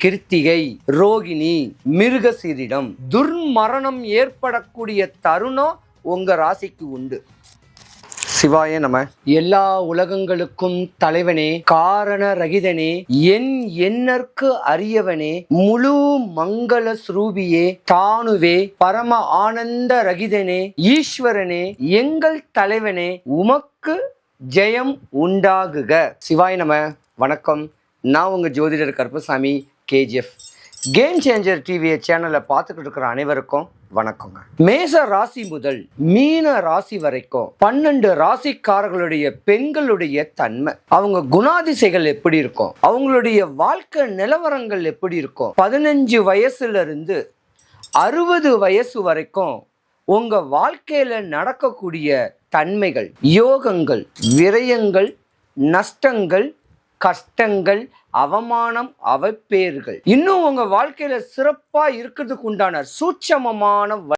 கிருத்திகை, ரோகிணி, மிருகசீரிடம் துர்மரணம் ஏற்படக்கூடிய தருணம் உங்க ராசிக்கு உண்டு. சிவாய நம. எல்லா உலகங்களுக்கும் தலைவனே, காரண ரகிதனே, என் எண்ணற்கு அரியவனே, முழு மங்கள ஸ்ரூபியே, தானுவே, பரம ஆனந்த ரகிதனே, ஈஸ்வரனே, எங்கள் தலைவனே, உமக்கு ஜெயம் உண்டாகுக. சிவாய நம. வணக்கம். நான் உங்க ஜோதிடர் Karuppasamy, KGF. Game changer TV சேனலை பார்த்துக்கிட்டு இருக்கிற அனைவருக்கும் வணக்கங்க. மேச ராசி முதல் மீன ராசி வரைக்கும் 12 ராசிக்காரர்களுடைய பெண்களுடைய தன்மை, அவங்க குணாதிசைகள் எப்படி இருக்கும், அவங்களுடைய வாழ்க்கை நிலவரங்கள் எப்படி இருக்கும், 15 வயசுல இருந்து 60 வயசு வரைக்கும் உங்க வாழ்க்கையில நடக்கக்கூடிய தன்மைகள், யோகங்கள், விரயங்கள், நஷ்டங்கள், கஷ்டங்கள், அவமானம், அவப்பேர்கள், இன்னும் உங்க வாழ்க்கையில சிறப்பா இருக்கிறதுக்கு உண்டான சூட்சமமான